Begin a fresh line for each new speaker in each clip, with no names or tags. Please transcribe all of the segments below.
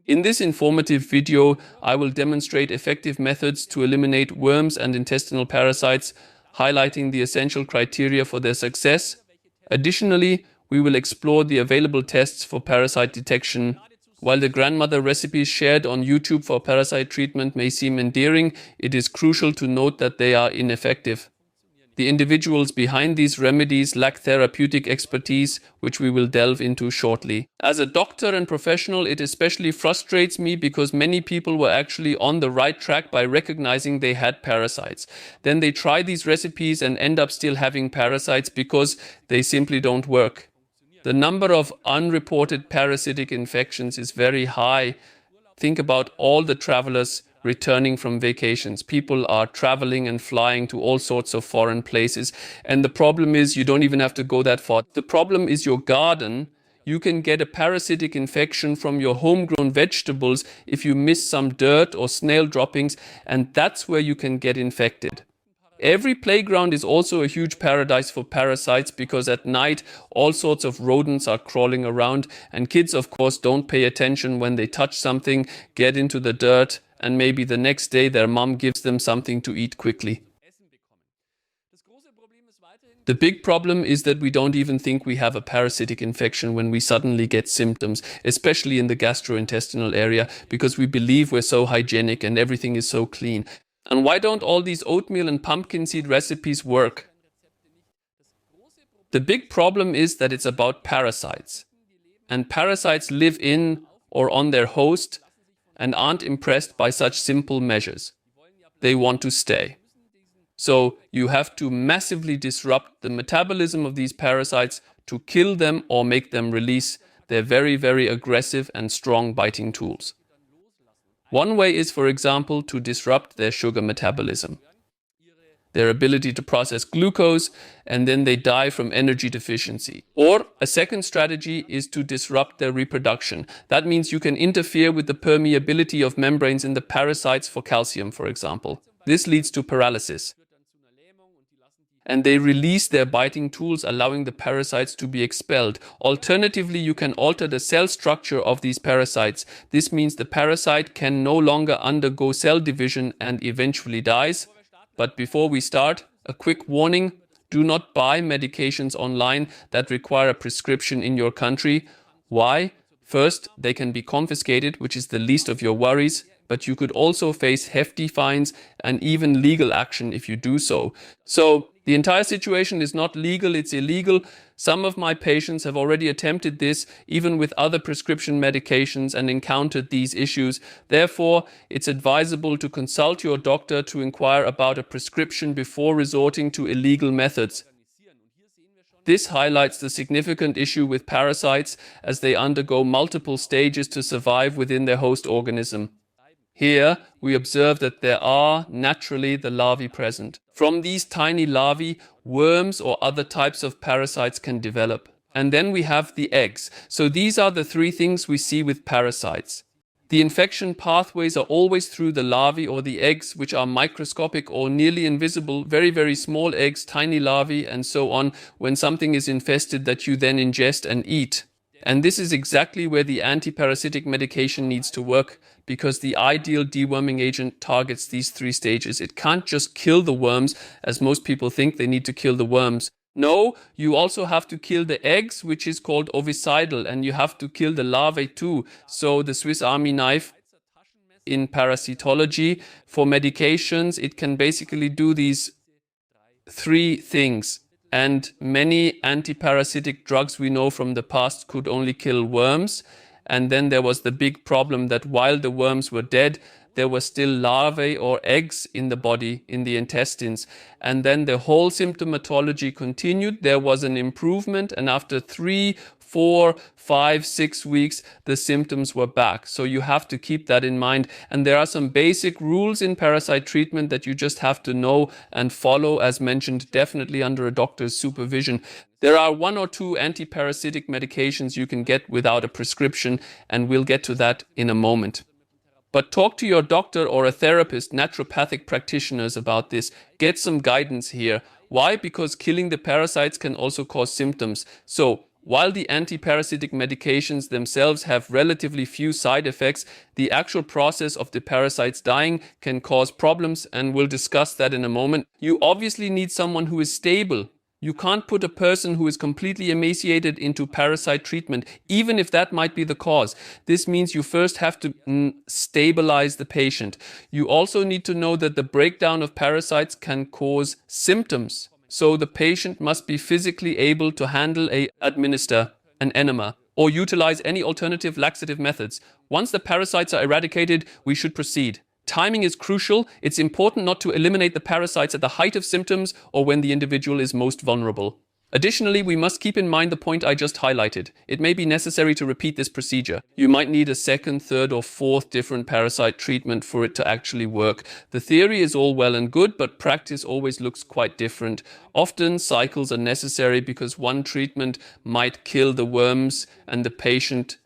In this informative video, I will demonstrate effective methods to eliminate worms and intestinal parasites, highlighting the essential criteria for their success. Additionally, we will explore the available tests for parasite detection. While the grandmother recipes shared on YouTube for parasite treatment may seem endearing, it is crucial to note that they are ineffective. The individuals behind these remedies lack therapeutic expertise, which we will delve into shortly. As a doctor and professional, it especially frustrates me because many people were actually on the right track by recognizing they had parasites. Then they try these recipes and end up still having parasites because they simply don't work. The number of unreported parasitic infections is very high. Think about all the travelers returning from vacations. People are traveling and flying to all sorts of foreign places. And the problem is you don't even have to go that far. The problem is your garden. You can get a parasitic infection from your homegrown vegetables if you miss some dirt or snail droppings, and that's where you can get infected. Every playground is also a huge paradise for parasites because at night all sorts of rodents are crawling around, and kids of course don't pay attention when they touch something, get into the dirt, and maybe the next day their mom gives them something to eat quickly. The big problem is that we don't even think we have a parasitic infection when we suddenly get symptoms, especially in the gastrointestinal area, because we believe we're so hygienic and everything is so clean. And why don't all these oatmeal and pumpkin seed recipes work? The big problem is that it's about parasites. And parasites live in or on their host and aren't impressed by such simple measures. They want to stay. So you have to massively disrupt the metabolism of these parasites to kill them or make them release their very, very aggressive and strong biting tools. One way is, for example, to disrupt their sugar metabolism, their ability to process glucose, and then they die from energy deficiency. Or a second strategy is to disrupt their reproduction. That means you can interfere with the permeability of membranes in the parasites for calcium, for example. This leads to paralysis. And they release their biting tools, allowing the parasites to be expelled. Alternatively, you can alter the cell structure of these parasites. This means the parasite can no longer undergo cell division and eventually dies. But before we start, a quick warning: do not buy medications online that require a prescription in your country. Why? First, they can be confiscated, which is the least of your worries, but you could also face hefty fines and even legal action if you do so. So, the entire situation is not legal, it's illegal. Some of my patients have already attempted this, even with other prescription medications, and encountered these issues. Therefore, it's advisable to consult your doctor to inquire about a prescription before resorting to illegal methods. This highlights the significant issue with parasites, as they undergo multiple stages to survive within their host organism. Here, we observe that there are naturally the larvae present. From these tiny larvae, worms or other types of parasites can develop. And then we have the eggs. So these are the three things we see with parasites. The infection pathways are always through the larvae or the eggs, which are microscopic or nearly invisible, very, very small eggs, tiny larvae, and so on, when something is infested that you then ingest and eat. And this is exactly where the anti-parasitic medication needs to work, because the ideal deworming agent targets these three stages. It can't just kill the worms, as most people think they need to kill the worms. No, you also have to kill the eggs, which is called ovicidal, and you have to kill the larvae too. So the Swiss Army knife in parasitology, for medications, it can basically do these three things. And many anti-parasitic drugs we know from the past could only kill worms. And then there was the big problem that while the worms were dead, there were still larvae or eggs in the body, in the intestines. And then the whole symptomatology continued. There was an improvement, and after 3, 4, 5, 6 weeks, the symptoms were back. So you have to keep that in mind. And there are some basic rules in parasite treatment that you just have to know and follow, as mentioned, definitely under a doctor's supervision. There are 1 or 2 anti-parasitic medications you can get without a prescription, and we'll get to that in a moment. But talk to your doctor or a therapist, naturopathic practitioners about this. Get some guidance here. Why? Because killing the parasites can also cause symptoms. So While the antiparasitic medications themselves have relatively few side effects, the actual process of the parasites dying can cause problems, and we'll discuss that in a moment. You obviously need someone who is stable. You can't put a person who is completely emaciated into parasite treatment, even if that might be the cause. This means you first have to stabilize the patient. You also need to know that the breakdown of parasites can cause symptoms. So the patient must be physically able to administer an enema or utilize any alternative laxative methods. Once the parasites are eradicated, we should proceed. Timing is crucial. It's important not to eliminate the parasites at the height of symptoms or when the individual is most vulnerable. Additionally, we must keep in mind the point I just highlighted. It may be necessary to repeat this procedure. You might need a second, third, or fourth different parasite treatment for it to actually work. The theory is all well and good, but practice always looks quite different. Often cycles are necessary because one treatment might kill the worms and the patient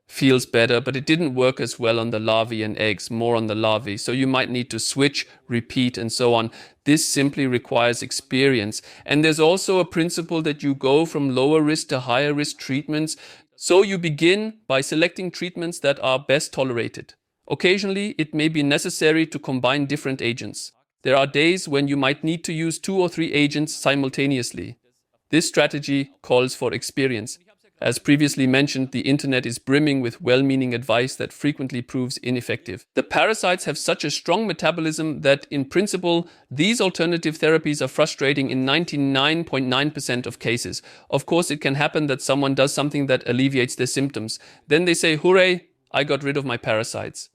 feels better, but it didn't work as well on the larvae and eggs, more on the larvae. So you might need to switch, repeat, and so on. This simply requires experience. And there's also a principle that you go from lower risk to higher risk treatments. So you begin by selecting treatments that are best tolerated. Occasionally, it may be necessary to combine different agents. There are days when you might need to use 2 or 3 agents simultaneously. This strategy calls for experience. As previously mentioned, the internet is brimming with well-meaning advice that frequently proves ineffective. The parasites have such a strong metabolism that, in principle, these alternative therapies are frustrating in 99.9% of cases. Of course, it can happen that someone does something that alleviates their symptoms. Then they say, "Hooray, I got rid of my parasites."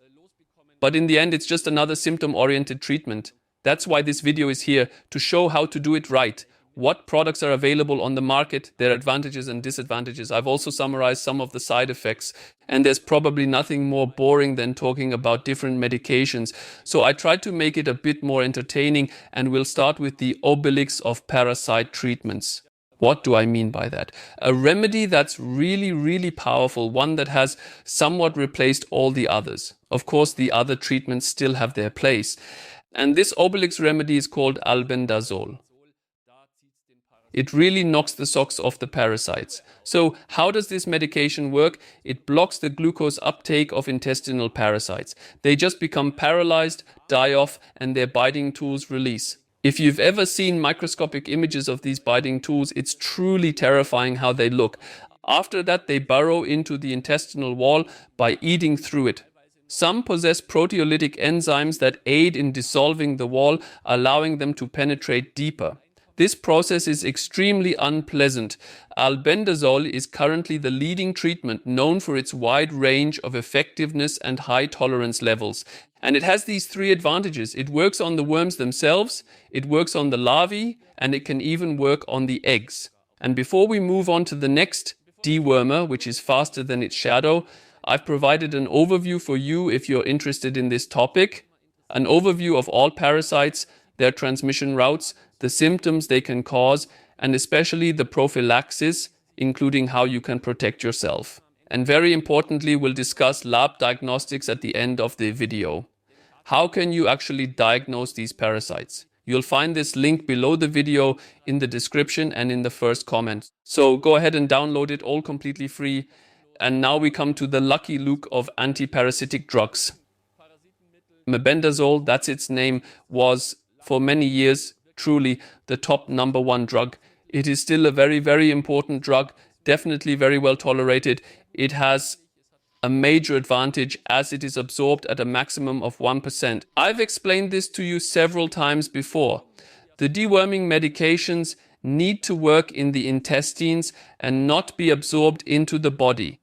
But in the end, it's just another symptom-oriented treatment. That's why this video is here, to show how to do it right. What products are available on the market, their advantages and disadvantages. I've also summarized some of the side effects. And there's probably nothing more boring than talking about different medications. So I tried to make it a bit more entertaining, and we'll start with the obelix of parasite treatments. What do I mean by that? A remedy that's really, really powerful, one that has somewhat replaced all the others. Of course, the other treatments still have their place. And this obelix remedy is called Albendazol. It really knocks the socks off the parasites. So how does this medication work? It blocks the glucose uptake of intestinal parasites. They just become paralyzed, die off, and their biting tools release. If you've ever seen microscopic images of these biting tools, it's truly terrifying how they look. After that, they burrow into the intestinal wall by eating through it. Some possess proteolytic enzymes that aid in dissolving the wall, allowing them to penetrate deeper. This process is extremely unpleasant. Albendazol is currently the leading treatment, known for its wide range of effectiveness and high tolerance levels. And it has these 3 advantages. It works on the worms themselves, it works on the larvae, and it can even work on the eggs. And before we move on to the next dewormer, which is faster than its shadow, I've provided an overview for you if you're interested in this topic. An overview of all parasites, their transmission routes, the symptoms they can cause, and especially the prophylaxis, including how you can protect yourself. And very importantly, we'll discuss lab diagnostics at the end of the video. How can you actually diagnose these parasites? You'll find this link below the video in the description and in the first comment. So go ahead and download it, all completely free. And now we come to the Lucky Luke of antiparasitic drugs. Mebendazol, that's its name, was for many years truly the top #1 drug. It is still a very, very important drug, definitely very well tolerated. It has a major advantage as it is absorbed at a maximum of 1%. I've explained this to you several times before. The deworming medications need to work in the intestines and not be absorbed into the body.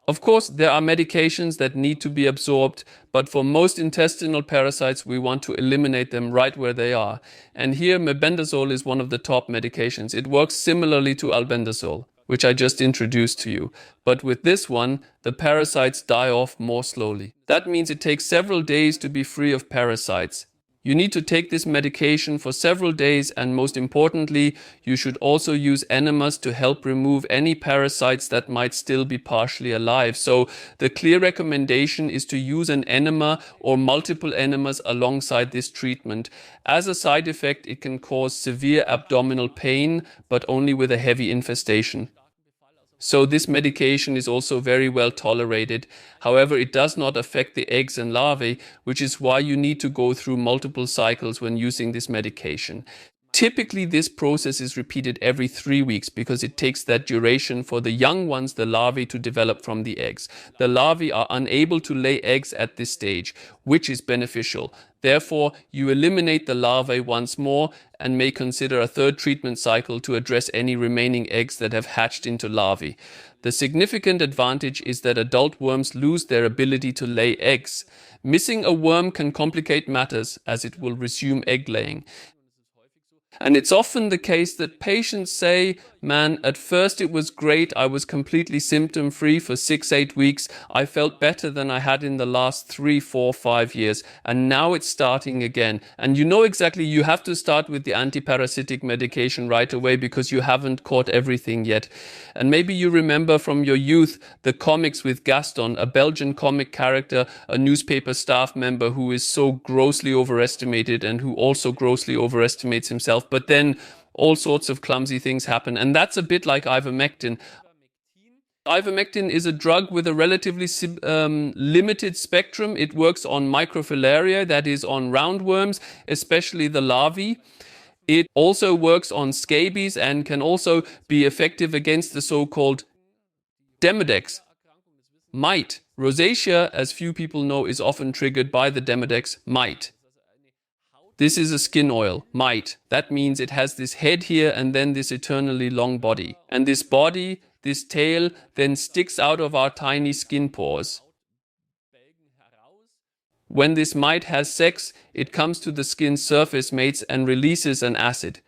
Of course, there are medications that need to be absorbed, but for most intestinal parasites, we want to eliminate them right where they are. And here, Mebendazol is one of the top medications. It works similarly to Albendazol, which I just introduced to you. But with this one, the parasites die off more slowly. That means it takes several days to be free of parasites. You need to take this medication for several days, and most importantly, you should also use enemas to help remove any parasites that might still be partially alive. So the clear recommendation is to use an enema or multiple enemas alongside this treatment. As a side effect, it can cause severe abdominal pain, but only with a heavy infestation. So this medication is also very well tolerated. However, it does not affect the eggs and larvae, which is why you need to go through multiple cycles when using this medication. Typically, this process is repeated every 3 weeks because it takes that duration for the young ones, the larvae, to develop from the eggs. The larvae are unable to lay eggs at this stage, which is beneficial. Therefore, you eliminate the larvae once more and may consider a third treatment cycle to address any remaining eggs that have hatched into larvae. The significant advantage is that adult worms lose their ability to lay eggs. Missing a worm can complicate matters as it will resume egg laying. And it's often the case that patients say, man, at first it was great. I was completely symptom-free for 6-8 weeks. I felt better than I had in the last 3, 4, 5 years. And now it's starting again. And you know exactly you have to start with the antiparasitic medication right away because you haven't caught everything yet. And maybe you remember from your youth the comics with Gaston, a Belgian comic character, a newspaper staff member who is so grossly overestimated and who also grossly overestimates himself. But then all sorts of clumsy things happen. And that's a bit like IvaMectin. IvaMectin is a drug with a relatively limited spectrum. It works on microfilaria, that is on roundworms, especially the larvae. It also works on scabies and can also be effective against the so-called Demodex mite. Rosacea, as few people know, is often triggered by the Demodex mite. This is a skin oil, mite. That means it has this head here and then this eternally long body. And this body, this tail, then sticks out of our tiny skin pores. When this mite has sex, it comes to the skin's surface, mates, and releases an acid.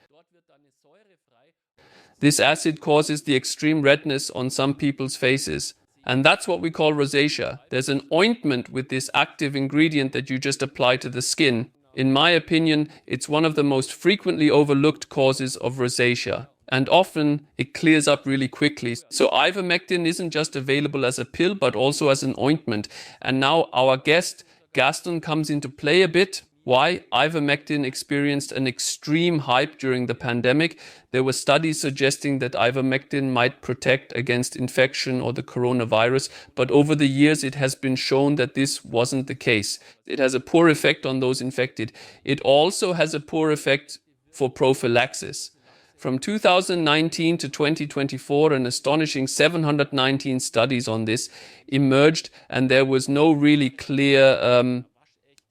This acid causes the extreme redness on some people's faces. And that's what we call rosacea. There's an ointment with this active ingredient that you just apply to the skin. In my opinion, it's one of the most frequently overlooked causes of rosacea. And often it clears up really quickly. So IvaMectin isn't just available as a pill, but also as an ointment. And now our guest, Gaston, comes into play a bit. Why? IvaMectin experienced an extreme hype during the pandemic. There were studies suggesting that IvaMectin might protect against infection or the coronavirus, but over the years it has been shown that this wasn't the case. It has a poor effect on those infected. It also has a poor effect for prophylaxis. From 2019 to 2024, an astonishing 719 studies on this emerged, and there was no really clear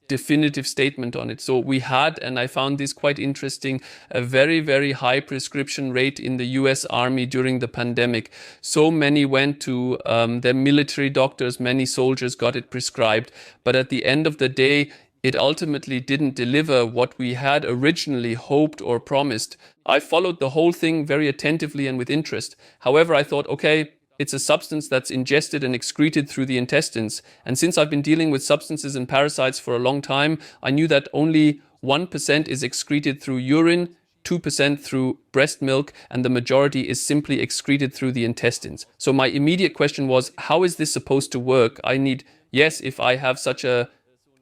definitive statement on it. So we had, and I found this quite interesting, a very, very high prescription rate in the US Army during the pandemic. So many went to their military doctors, many soldiers got it prescribed, but at the end of the day, it ultimately didn't deliver what we had originally hoped or promised. I followed the whole thing very attentively and with interest. However, I thought, okay, it's a substance that's ingested and excreted through the intestines. And since I've been dealing with substances and parasites for a long time, I knew that only 1% is excreted through urine, 2% through breast milk, and the majority is simply excreted through the intestines. So my immediate question was, how is this supposed to work? Yes, if I have such a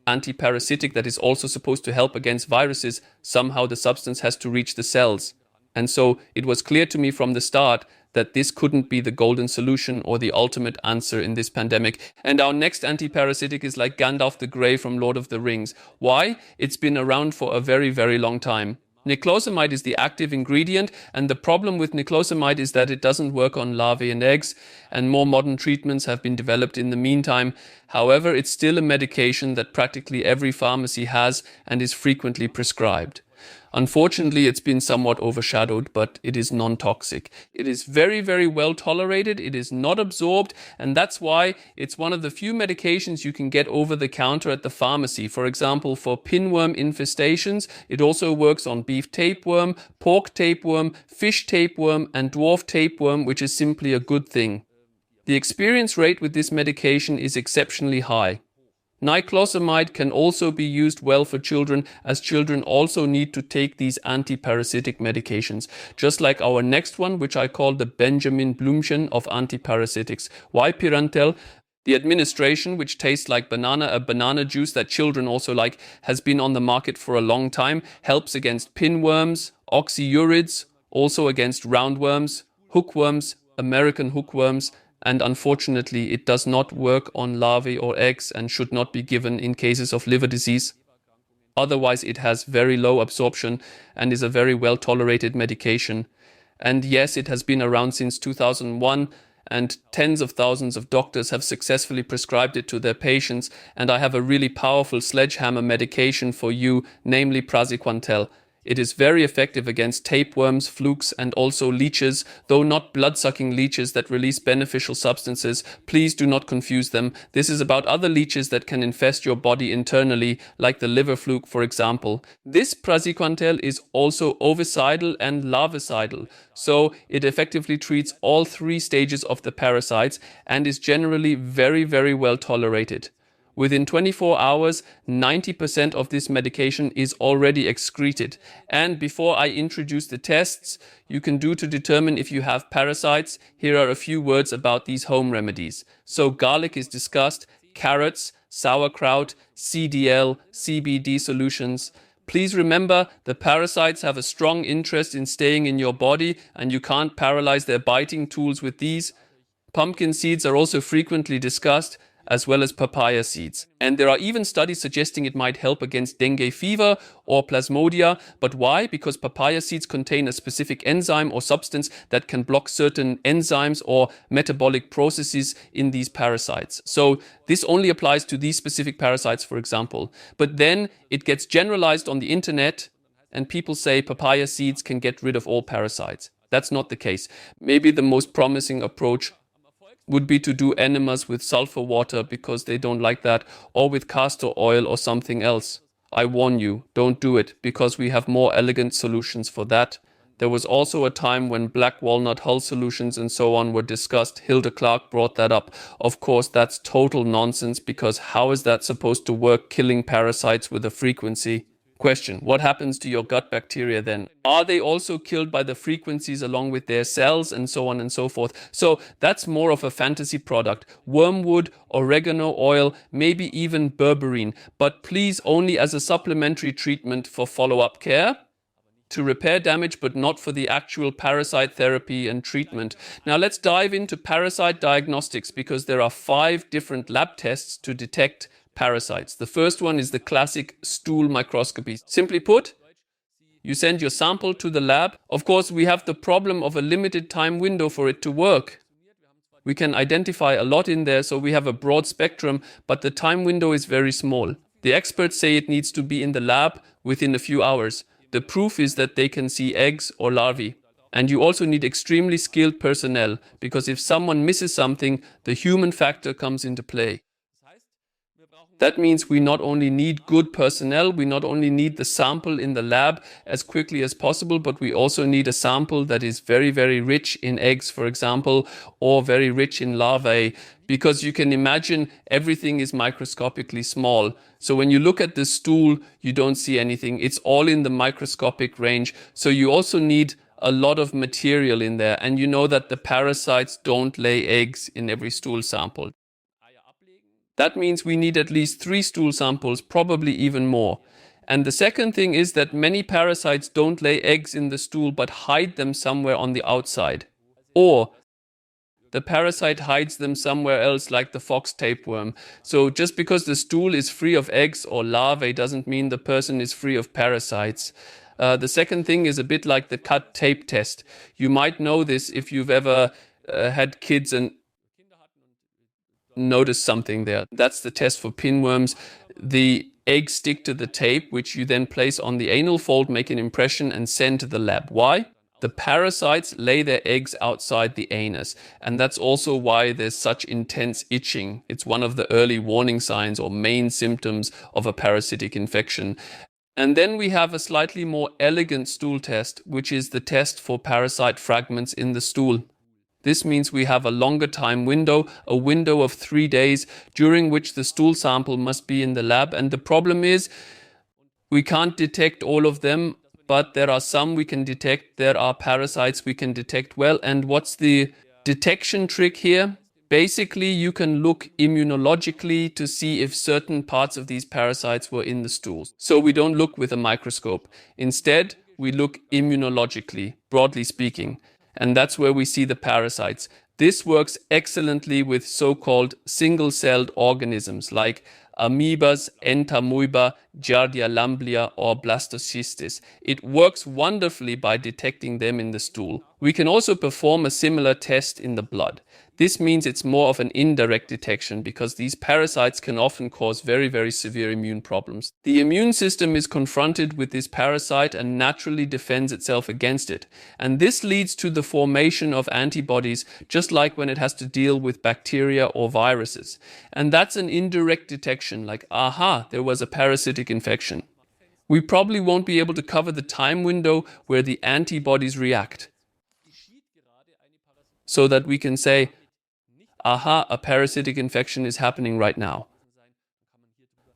antiparasitic that is also supposed to help against viruses, somehow the substance has to reach the cells. And so it was clear to me from the start that this couldn't be the golden solution or the ultimate answer in this pandemic. And our next antiparasitic is like Gandalf the Grey from Lord of the Rings. Why? It's been around for a very, very long time. Niclosamide is the active ingredient, and the problem with niclosamide is that it doesn't work on larvae and eggs, and more modern treatments have been developed in the meantime. However, it's still a medication that practically every pharmacy has and is frequently prescribed. Unfortunately, it's been somewhat overshadowed, but it is non-toxic. It is very, very well tolerated. It is not absorbed, and that's why it's one of the few medications you can get over the counter at the pharmacy. For example, for pinworm infestations, it also works on beef tapeworm, pork tapeworm, fish tapeworm, and dwarf tapeworm, which is simply a good thing. The experience rate with this medication is exceptionally high. Niclosamide can also be used well for children, as children also need to take these antiparasitic medications, just like our next one, which I call the Benjamin Blümchen of antiparasitics. Why Prantel? The administration, which tastes like banana, a banana juice that children also like, has been on the market for a long time, helps against pinworms, oxyurids, also against roundworms, hookworms, American hookworms, and unfortunately it does not work on larvae or eggs and should not be given in cases of liver disease. Otherwise, it has very low absorption and is a very well tolerated medication. And yes, it has been around since 2001, and tens of thousands of doctors have successfully prescribed it to their patients. And I have a really powerful sledgehammer medication for you, namely Pantel. It is very effective against tapeworms, flukes, and also leeches, though not blood-sucking leeches that release beneficial substances. Please do not confuse them. This is about other leeches that can infest your body internally, like the liver fluke, for example. This Pantel is also ovicidal and larvicidal, so it effectively treats all three stages of the parasites and is generally very, very well tolerated. Within 24 hours, 90% of this medication is already excreted. And before I introduce the tests you can do to determine if you have parasites, here are a few words about these home remedies. So garlic is discussed, carrots, sauerkraut, CDL, CBD solutions. Please remember, the parasites have a strong interest in staying in your body and you can't paralyze their biting tools with these. Pumpkin seeds are also frequently discussed, as well as papaya seeds. And there are even studies suggesting it might help against dengue fever or plasmodia. But why? Because papaya seeds contain a specific enzyme or substance that can block certain enzymes or metabolic processes in these parasites. So this only applies to these specific parasites, for example. But then it gets generalized on the internet and people say papaya seeds can get rid of all parasites. That's not the case. Maybe the most promising approach would be to do enemas with sulfur water because they don't like that, or with castor oil or something else. I warn you, don't do it, because we have more elegant solutions for that. There was also a time when black walnut hull solutions and so on were discussed. Hilda Clark brought that up. Of course, that's total nonsense, because how is that supposed to work, killing parasites with a frequency? Question: what happens to your gut bacteria then? Are they also killed by the frequencies along with their cells and so on and so forth? So that's more of a fantasy product. Wormwood, oregano oil, maybe even berberine, but please only as a supplementary treatment for follow-up care, to repair damage, but not for the actual parasite therapy and treatment. Now let's dive into parasite diagnostics, because there are 5 different lab tests to detect parasites. The first one is the classic stool microscopy. Simply put, you send your sample to the lab. Of course, we have the problem of a limited time window for it to work. We can identify a lot in there, so we have a broad spectrum, but the time window is very small. The experts say it needs to be in the lab within a few hours. The proof is that they can see eggs or larvae. And you also need extremely skilled personnel, because if someone misses something, the human factor comes into play. That means we not only need good personnel, we not only need the sample in the lab as quickly as possible, but we also need a sample that is very, very rich in eggs, for example, or very rich in larvae, because you can imagine everything is microscopically small. So when you look at the stool, you don't see anything. It's all in the microscopic range. So you also need a lot of material in there. And you know that the parasites don't lay eggs in every stool sample. That means we need at least 3 stool samples, probably even more. And the second thing is that many parasites don't lay eggs in the stool but hide them somewhere on the outside. Or the parasite hides them somewhere else, like the fox tapeworm. So just because the stool is free of eggs or larvae doesn't mean the person is free of parasites. The second thing is a bit like the cut tape test. You might know this if you've ever had kids and notice something there. That's the test for pinworms. The eggs stick to the tape, which you then place on the anal fold, make an impression and send to the lab. Why? The parasites lay their eggs outside the anus, and that's also why there's such intense itching. It's one of the early warning signs or main symptoms of a parasitic infection. And then we have a slightly more elegant stool test, which is the test for parasite fragments in the stool. This means we have a longer time window, a window of 3 days, during which the stool sample must be in the lab. And the problem is, we can't detect all of them, but there are some we can detect. There are parasites we can detect well. And what's the detection trick here? Basically, you can look immunologically to see if certain parts of these parasites were in the stools. So we don't look with a microscope. Instead, we look immunologically, broadly speaking. And that's where we see the parasites. This works excellently with so-called single-celled organisms like amoebas, entamoeba, giardia lamblia, or blastocystis. It works wonderfully by detecting them in the stool. We can also perform a similar test in the blood. This means it's more of an indirect detection because these parasites can often cause very, very severe immune problems. The immune system is confronted with this parasite and naturally defends itself against it. And this leads to the formation of antibodies, just like when it has to deal with bacteria or viruses. And that's an indirect detection, like, aha, there was a parasitic infection. We probably won't be able to cover the time window where the antibodies react, so that we can say, aha, a parasitic infection is happening right now.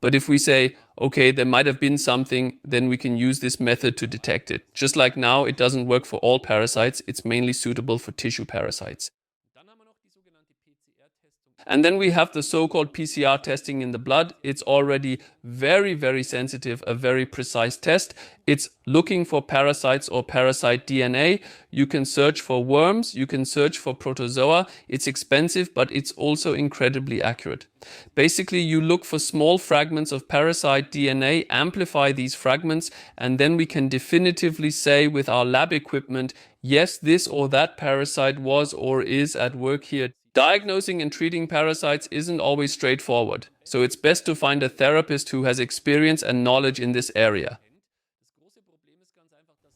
But if we say, okay, there might have been something, then we can use this method to detect it. Just like now, it doesn't work for all parasites. It's mainly suitable for tissue parasites. And then we have the so-called PCR testing in the blood. It's already very, very sensitive, a very precise test. It's looking for parasites or parasite DNA. You can search for worms, you can search for protozoa. It's expensive, but it's also incredibly accurate. Basically, you look for small fragments of parasite DNA, amplify these fragments, and then we can definitively say with our lab equipment, yes, this or that parasite was or is at work here. Diagnosing and treating parasites isn't always straightforward, so it's best to find a therapist who has experience and knowledge in this area.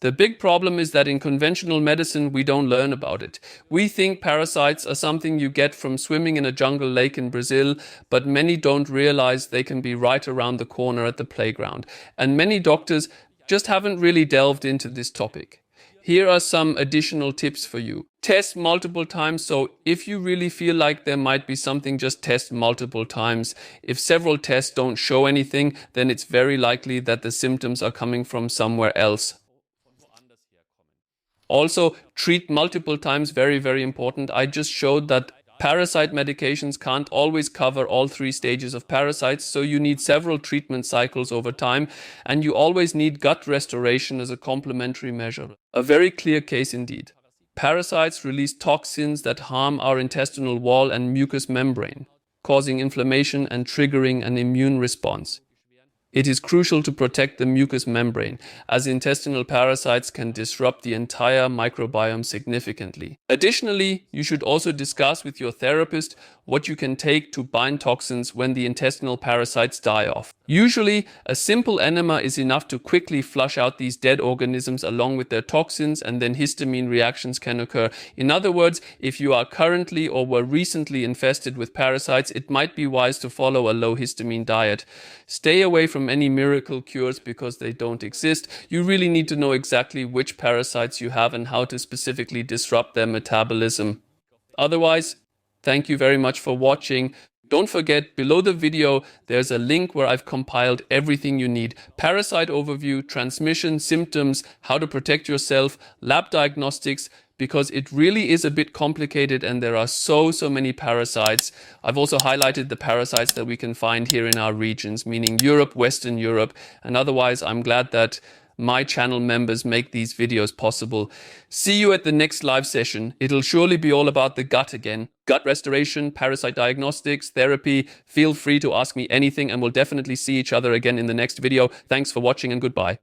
The big problem is that in conventional medicine we don't learn about it. We think parasites are something you get from swimming in a jungle lake in Brazil, but many don't realize they can be right around the corner at the playground. And many doctors just haven't really delved into this topic. Here are some additional tips for you. Test multiple times. So if you really feel like there might be something, just test multiple times. If several tests don't show anything, then it's very likely that the symptoms are coming from somewhere else. Also, treat multiple times, very, very important. I just showed that parasite medications can't always cover all 3 stages of parasites, so you need several treatment cycles over time, and you always need gut restoration as a complementary measure. A very clear case indeed. Parasites release toxins that harm our intestinal wall and mucous membrane, causing inflammation and triggering an immune response. It is crucial to protect the mucous membrane, as intestinal parasites can disrupt the entire microbiome significantly. Additionally, you should also discuss with your therapist what you can take to bind toxins when the intestinal parasites die off. Usually, a simple enema is enough to quickly flush out these dead organisms along with their toxins, and then histamine reactions can occur. In other words, if you are currently or were recently infested with parasites, it might be wise to follow a low histamine diet. Stay away from any miracle cures because they don't exist. You really need to know exactly which parasites you have and how to specifically disrupt their metabolism. Otherwise, thank you very much for watching. Don't forget, below the video, there's a link where I've compiled everything you need. Parasite overview, transmission, symptoms, how to protect yourself, lab diagnostics, because it really is a bit complicated and there are so many parasites. I've also highlighted the parasites that we can find here in our regions, meaning Europe, Western Europe, and otherwise I'm glad that my channel members make these videos possible. See you at the next live session. It'll surely be all about the gut again. Gut restoration, parasite diagnostics, therapy. Feel free to ask me anything and we'll definitely see each other again in the next video. Thanks for watching and goodbye.